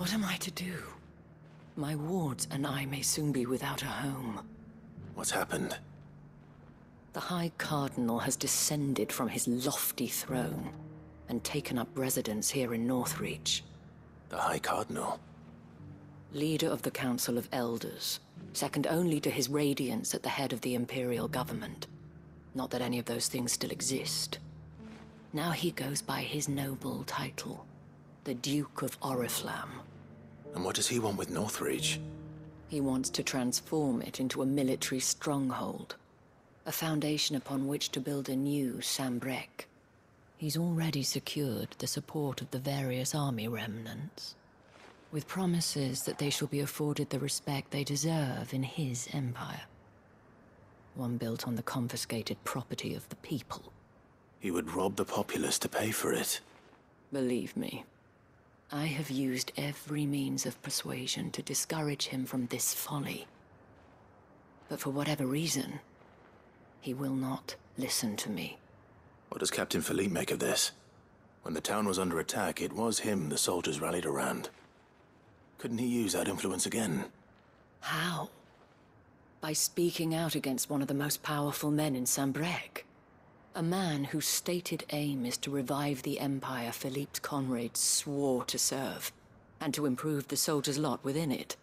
What am I to do? My wards and I may soon be without a home. What's happened? The High Cardinal has descended from his lofty throne and taken up residence here in Northreach. The High Cardinal? Leader of the Council of Elders, second only to his Radiance at the head of the Imperial government. Not that any of those things still exist. Now he goes by his noble title, the Duke of Oriflamme. And what does he want with Northreach? He wants to transform it into a military stronghold, a foundation upon which to build a new Sambrec. He's already secured the support of the various army remnants, with promises that they shall be afforded the respect they deserve in his empire. One built on the confiscated property of the people. He would rob the populace to pay for it. Believe me, I have used every means of persuasion to discourage him from this folly. But for whatever reason, he will not listen to me. What does Captain Philippe make of this? When the town was under attack, it was him the soldiers rallied around. Couldn't he use that influence again? How? By speaking out against one of the most powerful men in Sambrec. A man whose stated aim is to revive the empire Philippe's comrades swore to serve, and to improve the soldiers' lot within it.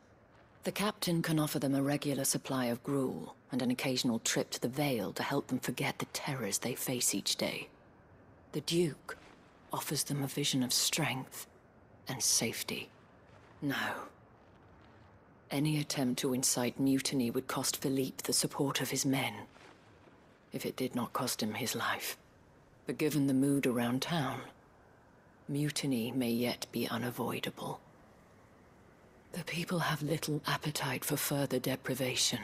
The captain can offer them a regular supply of gruel, and an occasional trip to the Vale to help them forget the terrors they face each day. The Duke offers them a vision of strength and safety. No. Any attempt to incite mutiny would cost Philippe the support of his men, if it did not cost him his life. But given the mood around town, mutiny may yet be unavoidable. The people have little appetite for further deprivation,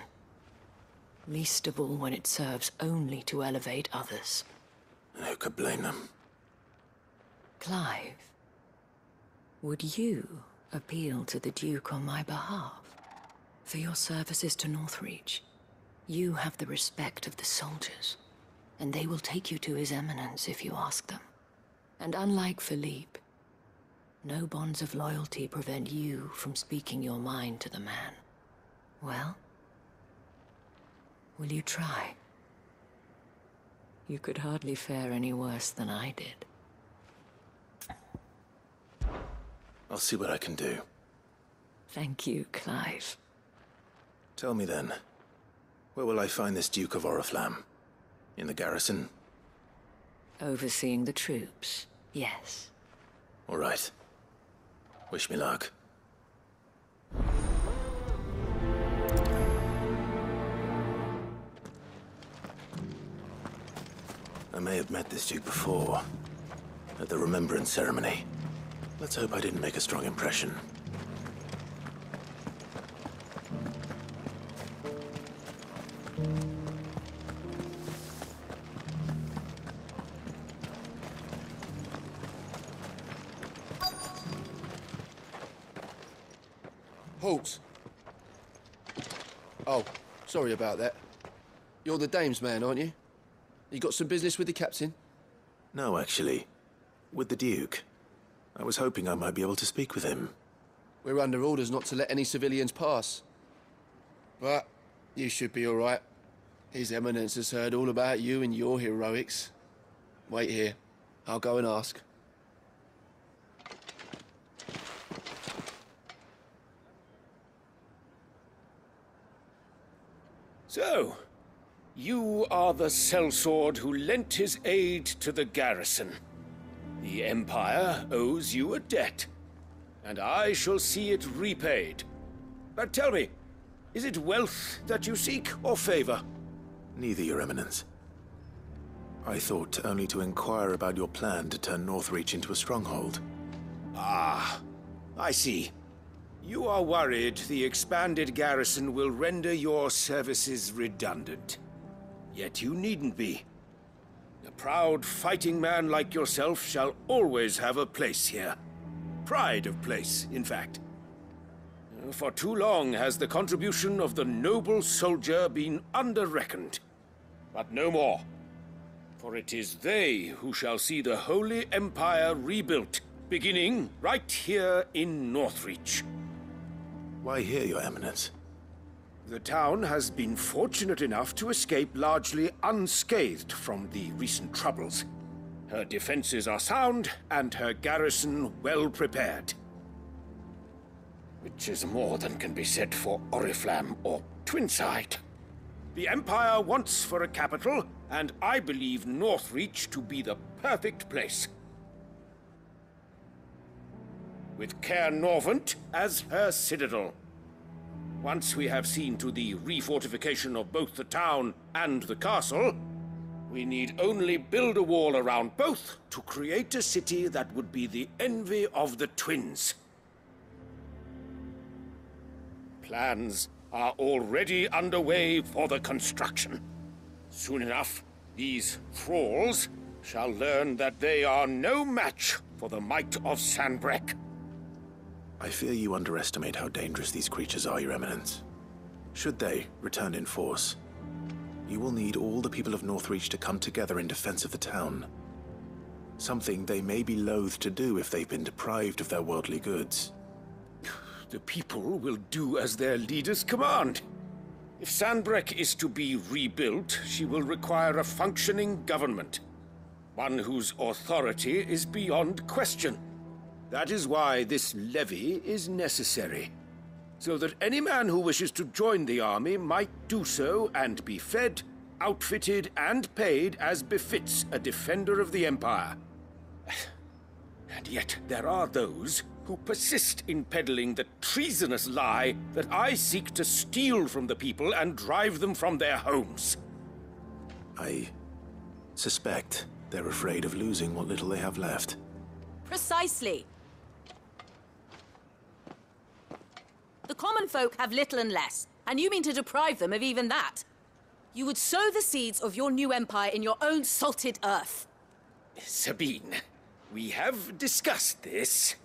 least of all when it serves only to elevate others. And who could blame them? Clive, would you appeal to the Duke on my behalf? For your services to Northreach, you have the respect of the soldiers, and they will take you to His Eminence if you ask them. And unlike Philippe, no bonds of loyalty prevent you from speaking your mind to the man. Well, will you try? You could hardly fare any worse than I did. I'll see what I can do. Thank you, Clive. Tell me then, where will I find this Duke of Oriflamme? In the garrison? Overseeing the troops, yes. All right. Wish me luck. I may have met this Duke before, at the Remembrance Ceremony. Let's hope I didn't make a strong impression. Halt! Oh, sorry about that. You're the dame's man, aren't you? You got some business with the captain? No, actually. With the Duke. I was hoping I might be able to speak with him. We're under orders not to let any civilians pass. But you should be all right. His Eminence has heard all about you and your heroics. Wait here. I'll go and ask. So, you are the sellsword who lent his aid to the garrison. The Empire owes you a debt, and I shall see it repaid. But tell me, is it wealth that you seek, or favor? Neither, Your Eminence. I thought only to inquire about your plan to turn Northreach into a stronghold. Ah, I see. You are worried the expanded garrison will render your services redundant. Yet you needn't be. A proud fighting man like yourself shall always have a place here. Pride of place, in fact. For too long has the contribution of the noble soldier been under-reckoned. But no more. For it is they who shall see the Holy Empire rebuilt beginning right here in Northreach. Why here, Your Eminence? The town has been fortunate enough to escape largely unscathed from the recent troubles. Her defenses are sound, and her garrison well prepared. Which is more than can be said for Oriflamme or Twinside. The Empire wants for a capital, and I believe Northreach to be the perfect place. With Caer Norvent as her citadel. Once we have seen to the refortification of both the town and the castle, we need only build a wall around both to create a city that would be the envy of the twins. Plans are already underway for the construction. Soon enough, these thralls shall learn that they are no match for the might of Sanbreque. I fear you underestimate how dangerous these creatures are, Your Eminence. Should they return in force, you will need all the people of Northreach to come together in defense of the town. Something they may be loath to do if they've been deprived of their worldly goods. The people will do as their leaders command. If Sanbreque is to be rebuilt, she will require a functioning government. One whose authority is beyond question. That is why this levy is necessary. So that any man who wishes to join the army might do so and be fed, outfitted, and paid as befits a defender of the Empire. And yet there are those who persist in peddling the treasonous lie that I seek to steal from the people and drive them from their homes. I suspect they're afraid of losing what little they have left. Precisely. The common folk have little and less, and you mean to deprive them of even that. You would sow the seeds of your new empire in your own salted earth. Sabine, we have discussed this.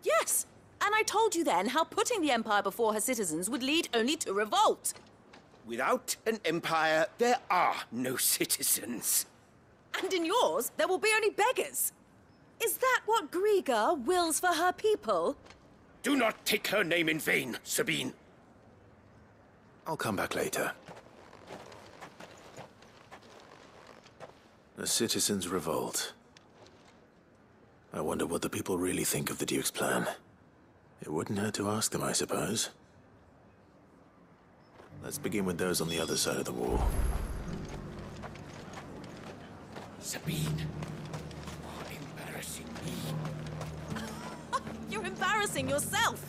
Yes, and I told you then how putting the empire before her citizens would lead only to revolt. Without an empire, there are no citizens. And in yours, there will be only beggars. Is that what Griga wills for her people? Do not take her name in vain, Sabine. I'll come back later. A citizens' revolt. I wonder what the people really think of the Duke's plan. It wouldn't hurt to ask them, I suppose. Let's begin with those on the other side of the wall. Sabine, you are embarrassing me. You're embarrassing yourself.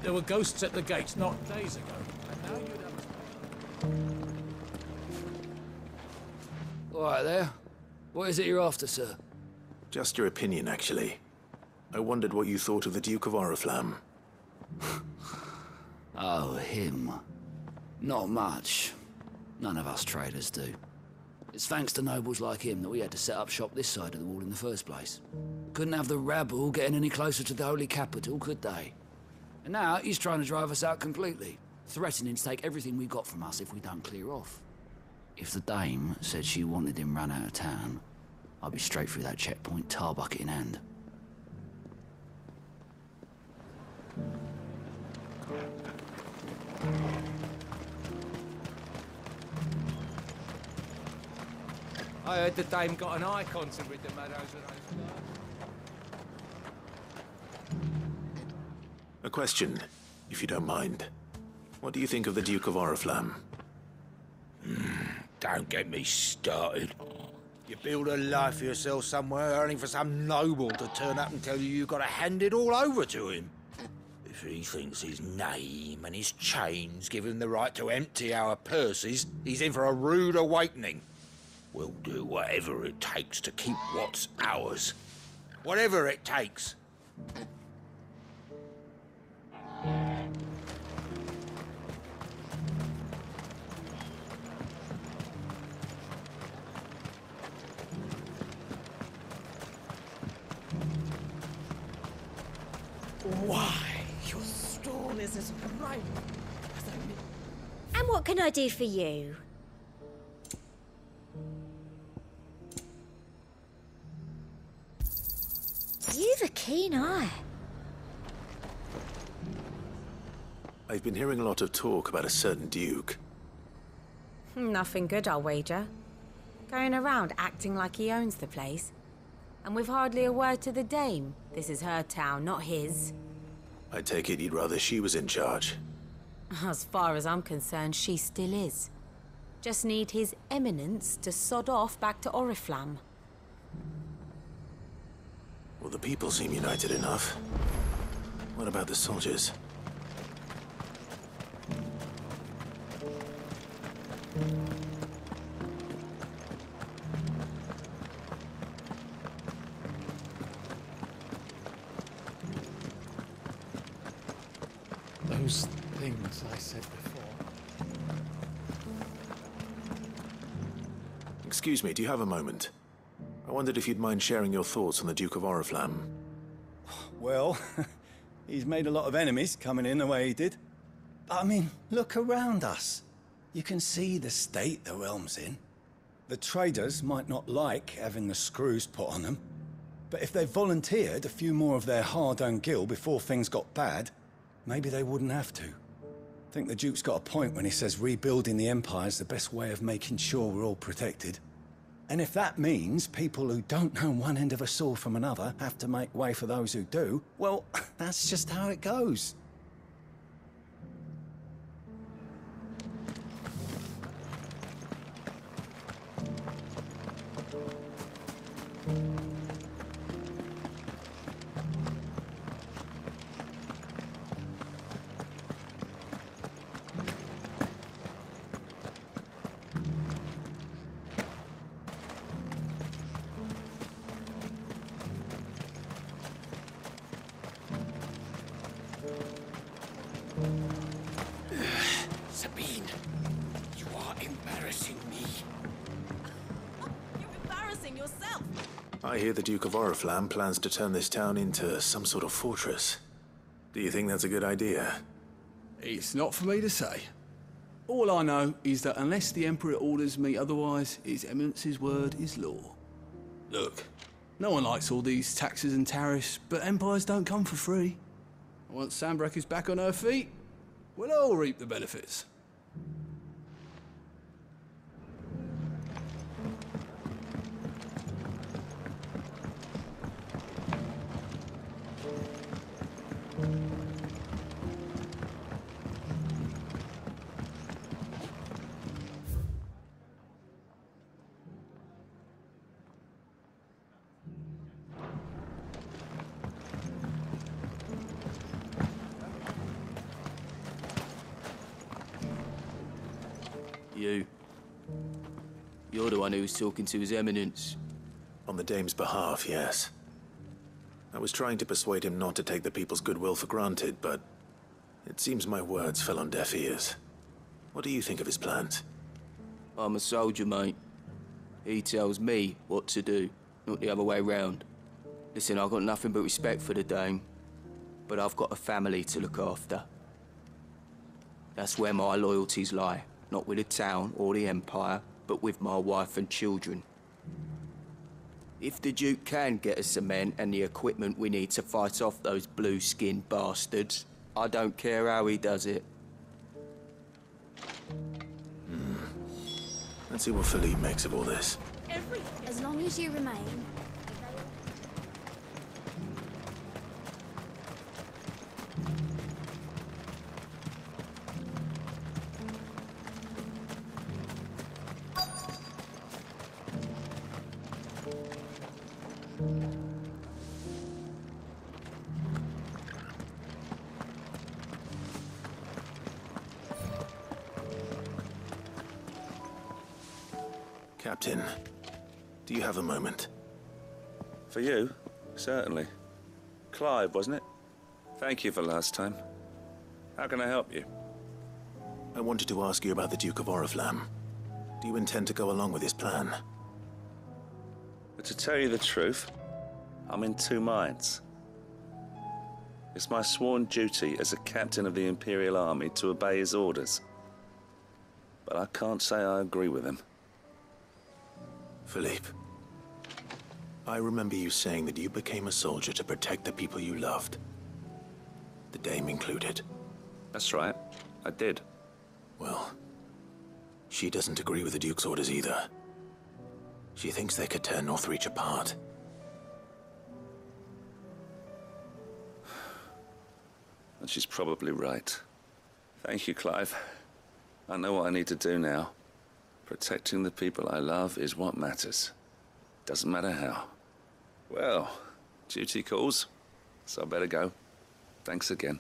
There were ghosts at the gates not days ago. And now you'd have... All right there. What is it you're after, sir? Just your opinion, actually. I wondered what you thought of the Duke of Oriflamme. Oh, him. Not much. None of us traders do. It's thanks to nobles like him that we had to set up shop this side of the wall in the first place. Couldn't have the rabble getting any closer to the holy capital, could they? And now he's trying to drive us out completely, threatening to take everything we got from us if we don't clear off. If the dame said she wanted him run out of town, I'd be straight through that checkpoint, tar bucket in hand. I heard the dame got an icon to rid the meadows of those. A question, if you don't mind. What do you think of the Duke of Oriflamme? Don't get me started. You build a life for yourself somewhere, only for some noble to turn up and tell you you've got to hand it all over to him. If he thinks his name and his chains give him the right to empty our purses, he's in for a rude awakening. We'll do whatever it takes to keep what's ours. Whatever it takes. is as right as a... And what can I do for you? You've a keen eye. I've been hearing a lot of talk about a certain duke. Nothing good, I'll wager. Going around acting like he owns the place. And with hardly a word to the dame. This is her town, not his. I take it you'd rather she was in charge. As far as I'm concerned, she still is. Just need his eminence to sod off back to Oriflamme. Well, the people seem united enough. What about the soldiers? Those things I said before. Excuse me, do you have a moment? I wondered if you'd mind sharing your thoughts on the Duke of Oriflamme. Well, he's made a lot of enemies coming in the way he did. But I mean, look around us. You can see the state the realm's in. The traders might not like having the screws put on them, but if they volunteered a few more of their hard-earned gil before things got bad, maybe they wouldn't have to. I think the Duke's got a point when he says rebuilding the Empire's the best way of making sure we're all protected. And if that means people who don't know one end of a sword from another have to make way for those who do, well, that's just how it goes. Sabine, you are embarrassing me. You're embarrassing yourself. I hear the Duke of Oriflamme plans to turn this town into some sort of fortress. Do you think that's a good idea? It's not for me to say. All I know is that unless the Emperor orders me otherwise, His Eminence's word is law. Look, no one likes all these taxes and tariffs, but empires don't come for free. Once Sanbreque is back on her feet, we'll all reap the benefits. You're the one who was talking to His Eminence. On the Dame's behalf, yes. I was trying to persuade him not to take the people's goodwill for granted, but it seems my words fell on deaf ears. What do you think of his plans? I'm a soldier, mate. He tells me what to do, not the other way round. Listen, I've got nothing but respect for the Dame, but I've got a family to look after. That's where my loyalties lie, not with the town or the Empire, but with my wife and children. If the Duke can get us the men and the equipment we need to fight off those blue-skinned bastards, I don't care how he does it. Let's see what Philippe makes of all this. As long as you remain. Captain, do you have a moment? For you? Certainly. Clive, wasn't it? Thank you for last time. How can I help you? I wanted to ask you about the Duke of Oriflamme. Do you intend to go along with his plan? But to tell you the truth, I'm in two minds. It's my sworn duty as a captain of the Imperial Army to obey his orders. But I can't say I agree with him. Philippe, I remember you saying that you became a soldier to protect the people you loved. The Dame included. That's right, I did. Well, she doesn't agree with the Duke's orders either. She thinks they could tear Northreach apart. And she's probably right. Thank you, Clive. I know what I need to do now. Protecting the people I love is what matters. Doesn't matter how. Well, duty calls, so I better go. Thanks again.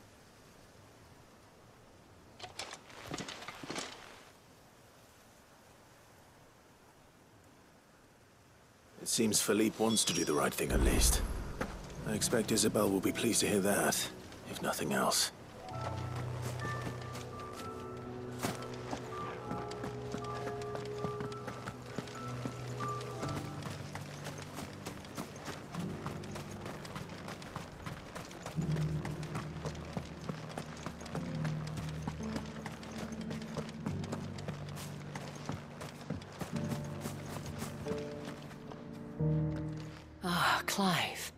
It seems Philippe wants to do the right thing at least. I expect Isabel will be pleased to hear that, if nothing else. Ah, Clive.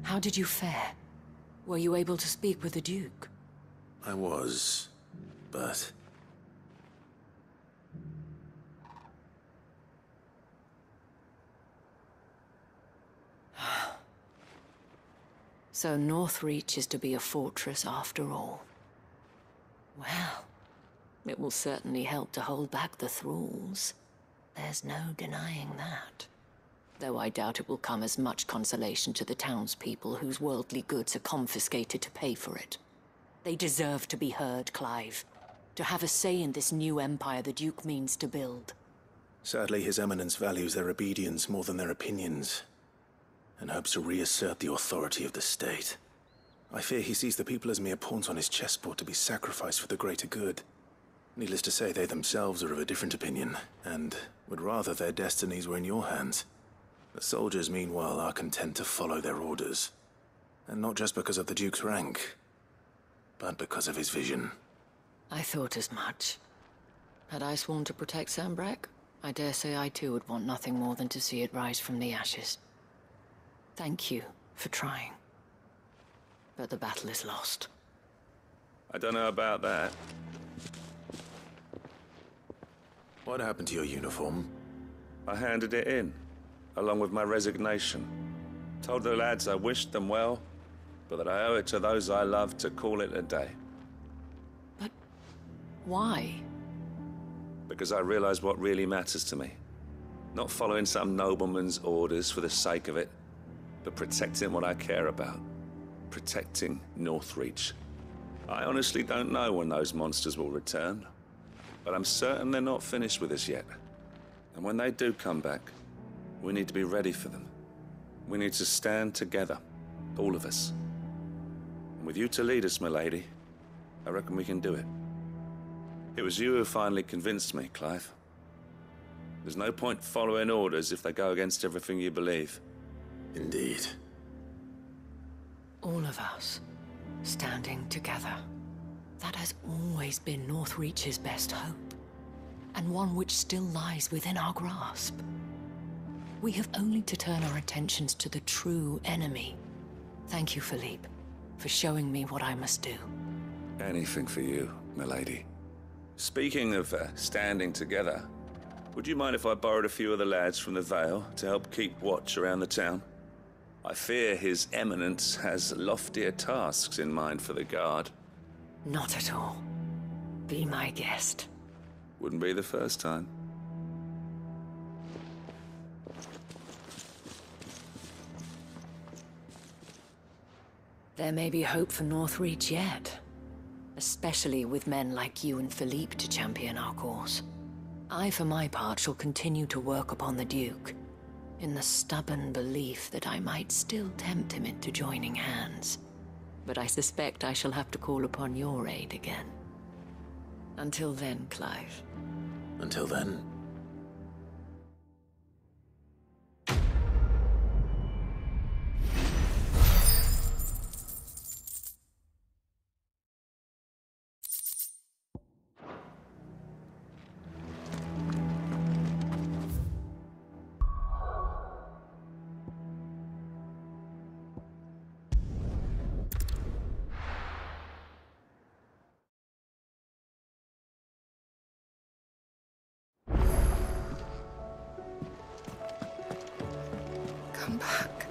How did you fare? Were you able to speak with the Duke? I was, but... So Northreach is to be a fortress after all. Well, it will certainly help to hold back the thralls. There's no denying that. Though I doubt it will come as much consolation to the townspeople whose worldly goods are confiscated to pay for it. They deserve to be heard, Clive. To have a say in this new empire the Duke means to build. Sadly, His Eminence values their obedience more than their opinions, and hopes to reassert the authority of the state. I fear he sees the people as mere pawns on his chessboard to be sacrificed for the greater good. Needless to say, they themselves are of a different opinion, and would rather their destinies were in your hands. The soldiers, meanwhile, are content to follow their orders. And not just because of the Duke's rank, but because of his vision. I thought as much. Had I sworn to protect Sanbreque, I dare say I too would want nothing more than to see it rise from the ashes. Thank you for trying. But the battle is lost. I don't know about that. What happened to your uniform? I handed it in, along with my resignation. Told the lads I wished them well, but that I owe it to those I love to call it a day. But why? Because I realized what really matters to me. Not following some nobleman's orders for the sake of it, but protecting what I care about. Protecting Northreach. I honestly don't know when those monsters will return, but I'm certain they're not finished with us yet. And when they do come back, we need to be ready for them. We need to stand together, all of us. And with you to lead us, milady, I reckon we can do it. It was you who finally convinced me, Clive. There's no point following orders if they go against everything you believe. Indeed. All of us, standing together. That has always been Northreach's best hope, and one which still lies within our grasp. We have only to turn our attentions to the true enemy. Thank you, Philippe, for showing me what I must do. Anything for you, milady. Speaking of standing together, would you mind if I borrowed a few of the lads from the Vale to help keep watch around the town? I fear His Eminence has loftier tasks in mind for the guard. Not at all. Be my guest. Wouldn't be the first time. There may be hope for Northreach yet. Especially with men like you and Philippe to champion our cause. I, for my part, shall continue to work upon the Duke, in the stubborn belief that I might still tempt him into joining hands. But I suspect I shall have to call upon your aid again. Until then, Clive. Until then... come back.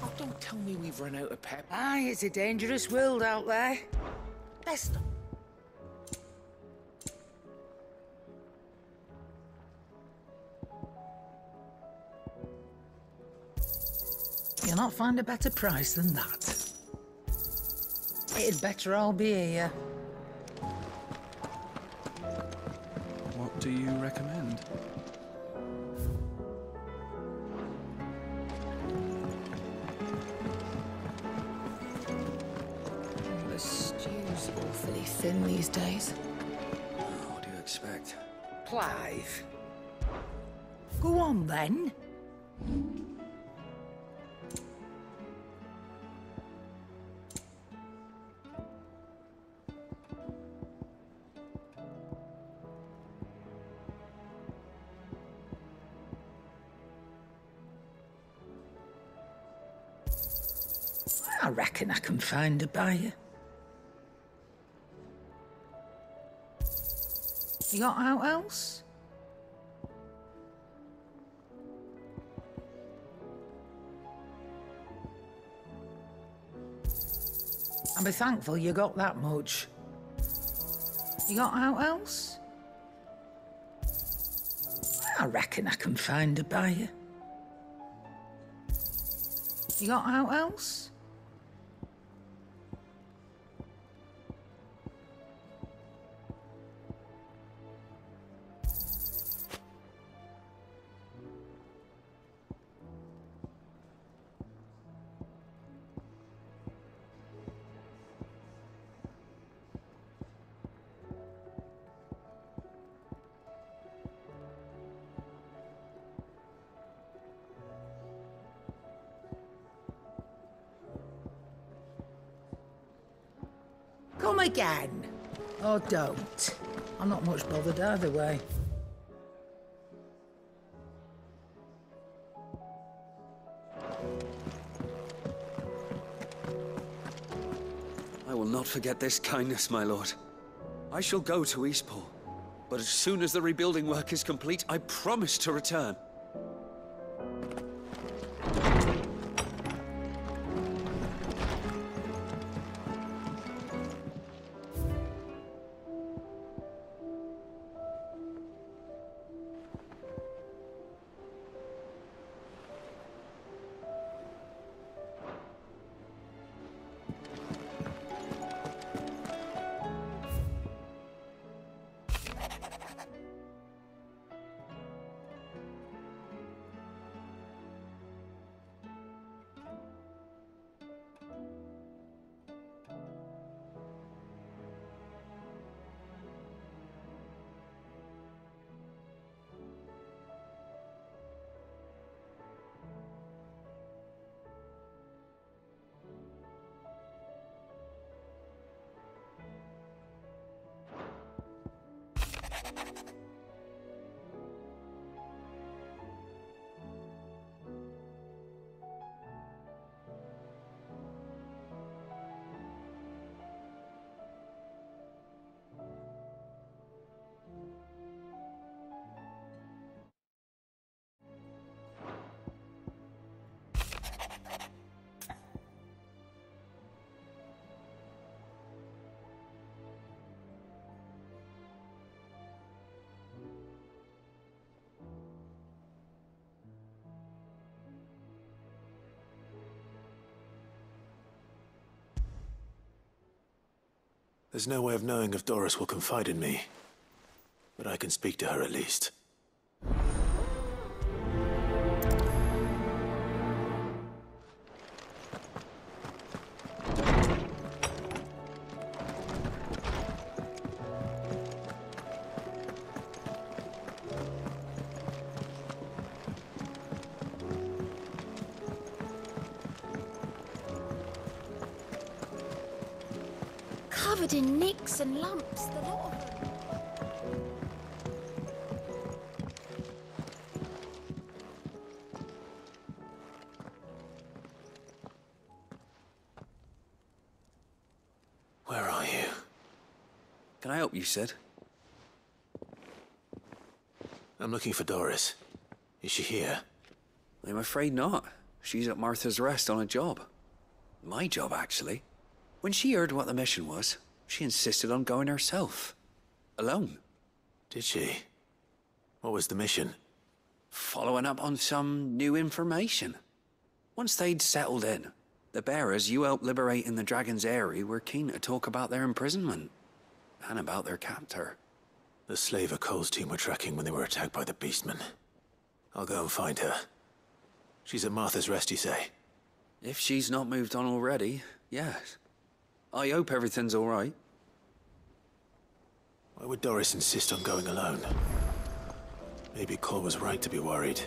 Oh, don't tell me we've run out of pep. Aye, it's a dangerous world out there. Best. You'll not find a better price than that. It'd better all be here. What do you recommend? The stew's awfully thin these days. What do you expect? Clive. Go on, then. I reckon I can find a buyer. You got out else? I'll be thankful you got that much. You got out else? I reckon I can find a buyer. You got out else? Come again. Or don't. I'm not much bothered either way. I will not forget this kindness, my lord. I shall go to Eastport, but as soon as the rebuilding work is complete, I promise to return. There's no way of knowing if Doris will confide in me, but I can speak to her at least. Covered in nicks and lumps, the lot of them. Where are you? Can I help you, Sid? I'm looking for Doris. Is she here? I'm afraid not. She's at Martha's Rest on a job. My job, actually. When she heard what the mission was, she insisted on going herself. Alone. Did she? What was the mission? Following up on some new information. Once they'd settled in, the bearers you helped liberate in the Dragon's Eyrie were keen to talk about their imprisonment. And about their captor. The slaver Cole's team were tracking when they were attacked by the Beastmen. I'll go and find her. She's at Martha's Rest, you say? If she's not moved on already, yes. I hope everything's all right. Why would Doris insist on going alone? Maybe Cole was right to be worried.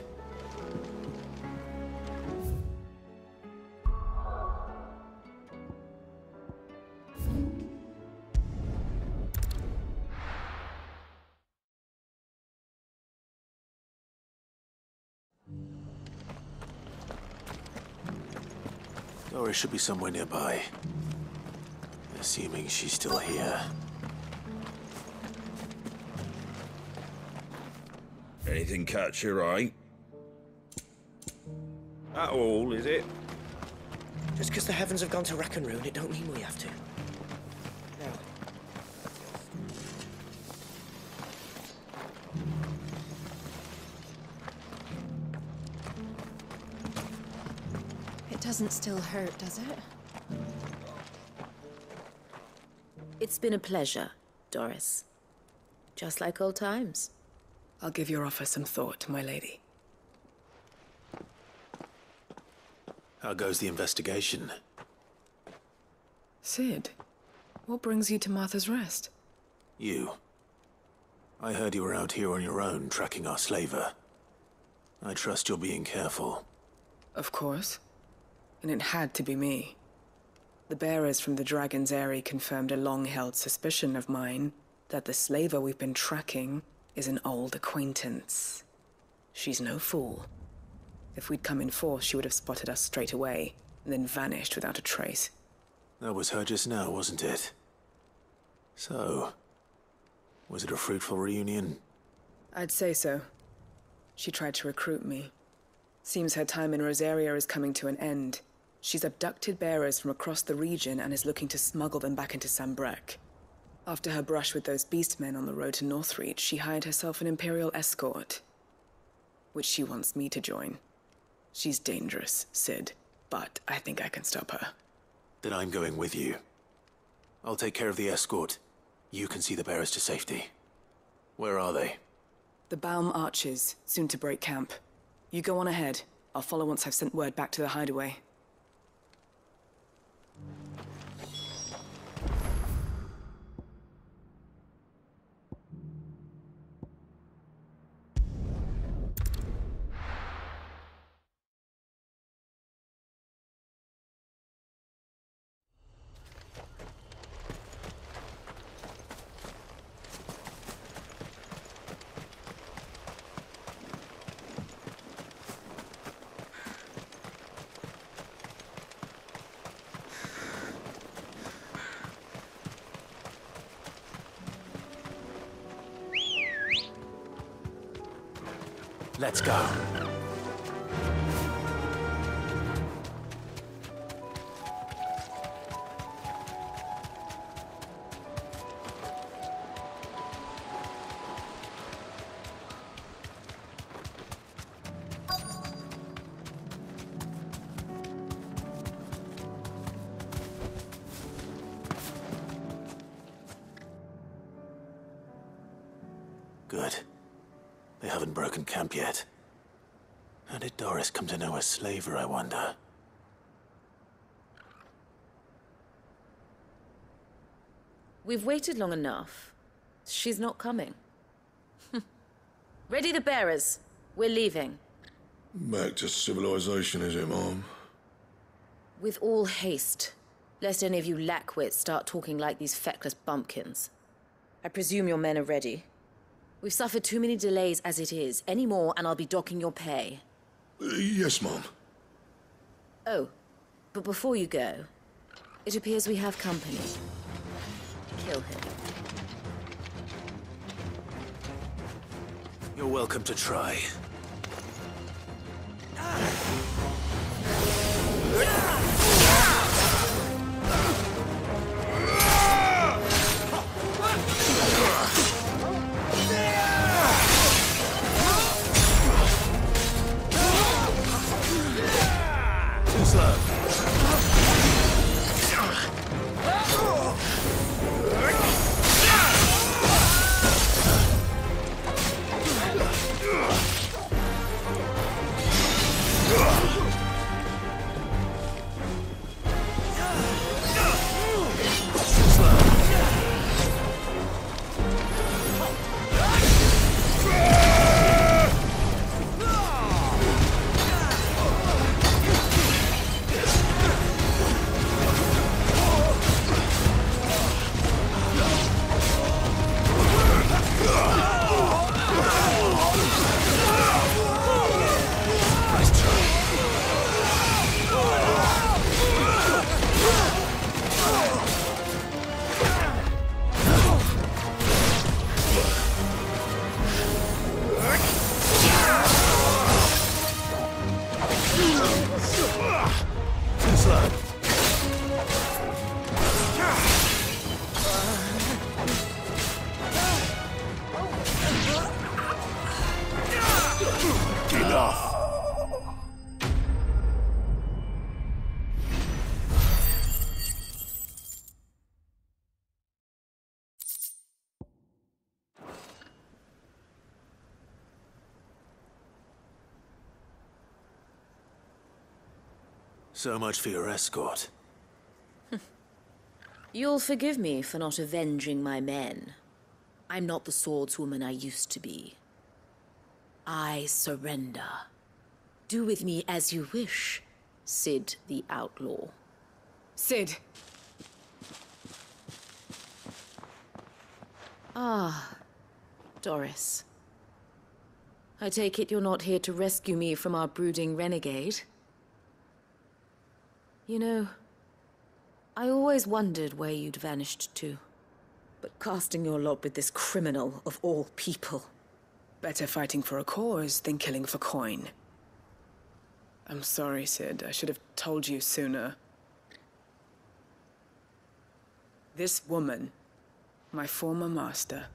Doris should be somewhere nearby. Assuming she's still here. Anything catch your eye? At all, is it? Just because the heavens have gone to rack and ruin, it don't mean we have to. No. It doesn't still hurt, does it? It's been a pleasure, Doris. Just like old times. I'll give your offer some thought, my lady. How goes the investigation? Sid, what brings you to Martha's Rest? You. I heard you were out here on your own, tracking our slaver. I trust you're being careful. Of course. And it had to be me. The bearers from the Dragon's Eyrie confirmed a long-held suspicion of mine that the slaver we've been tracking is an old acquaintance. She's no fool. If we'd come in force, she would have spotted us straight away, and then vanished without a trace. That was her just now, wasn't it? So, was it a fruitful reunion? I'd say so. She tried to recruit me. Seems her time in Rosaria is coming to an end. She's abducted bearers from across the region and is looking to smuggle them back into Sambrec. After her brush with those beastmen on the road to Northreach, she hired herself an Imperial escort, which she wants me to join. She's dangerous, Sid, but I think I can stop her. Then I'm going with you. I'll take care of the escort. You can see the bearers to safety. Where are they? The Baum Archers, soon to break camp. You go on ahead. I'll follow once I've sent word back to the hideaway. Let's go. Good. They haven't broken camp yet. How did Doris come to know a slaver, I wonder? We've waited long enough. She's not coming. Ready the bearers. We're leaving. Back to civilization, is it, Mom? With all haste, lest any of you lackwits start talking like these feckless bumpkins. I presume your men are ready. We've suffered too many delays as it is. Any more, and I'll be docking your pay. Yes, Mom. Oh, but before you go, it appears we have company. Kill him. You're welcome to try. Too slow. So much for your escort. You'll forgive me for not avenging my men. I'm not the swordswoman I used to be. I surrender. Do with me as you wish, Sid the Outlaw. Sid! Ah, Doris. I take it you're not here to rescue me from our brooding renegade? You know, I always wondered where you'd vanished to. But casting your lot with this criminal of all people. Better fighting for a cause than killing for coin. I'm sorry, Sid. I should have told you sooner. This woman, my former master,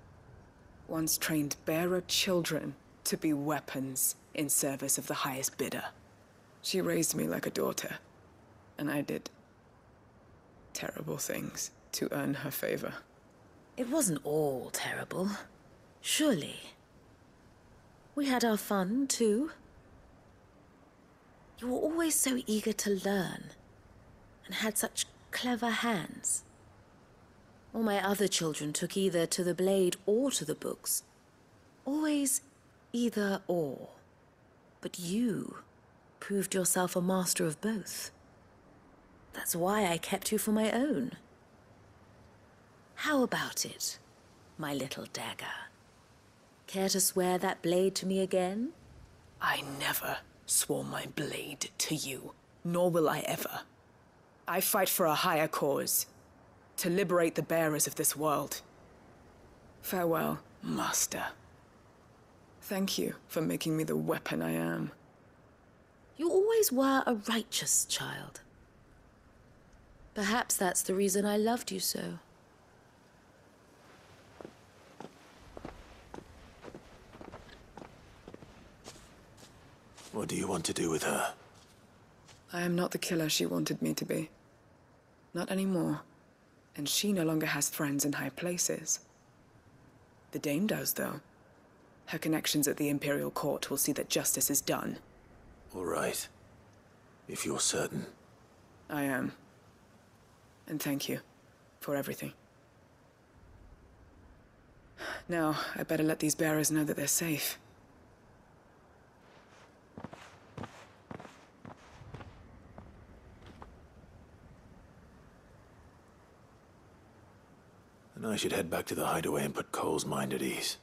once trained bearer children to be weapons in service of the highest bidder. She raised me like a daughter. And I did terrible things to earn her favor. It wasn't all terrible, surely. We had our fun, too. You were always so eager to learn, and had such clever hands. All my other children took either to the blade or to the books. Always either or. But you proved yourself a master of both. That's why I kept you for my own. How about it, my little dagger? Care to swear that blade to me again? I never swore my blade to you, nor will I ever. I fight for a higher cause, to liberate the bearers of this world. Farewell, Master. Thank you for making me the weapon I am. You always were a righteous child. Perhaps that's the reason I loved you so. What do you want to do with her? I am not the killer she wanted me to be. Not anymore. And she no longer has friends in high places. The Dame does, though. Her connections at the Imperial Court will see that justice is done. All right. If you're certain. I am. And thank you for everything. Now, I better let these bearers know that they're safe. And I should head back to the hideaway and put Cole's mind at ease.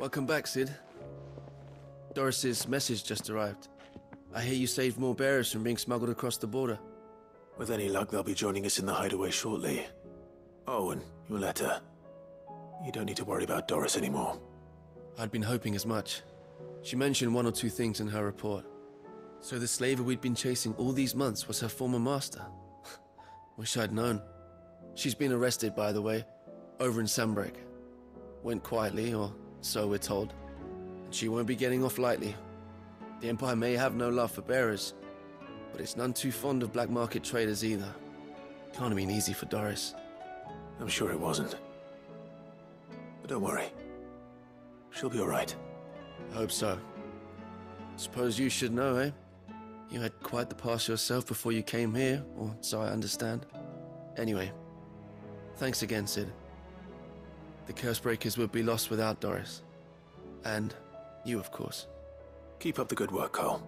Welcome back, Sid. Doris's message just arrived. I hear you saved more bearers from being smuggled across the border. With any luck, they'll be joining us in the hideaway shortly. Oh, and your letter. You don't need to worry about Doris anymore. I'd been hoping as much. She mentioned one or two things in her report. So the slaver we'd been chasing all these months was her former master. Wish I'd known. She's been arrested, by the way, over in Sambrek. Went quietly, or so we're told. And she won't be getting off lightly. The Empire may have no love for bearers, but it's none too fond of black market traders either. Can't have been easy for Doris. I'm sure it wasn't. But don't worry. She'll be all right. I hope so. Suppose you should know, eh? You had quite the past yourself before you came here, or so I understand. Anyway, thanks again, Sid. The Cursebreakers would be lost without Doris. And you, of course. Keep up the good work, Cole.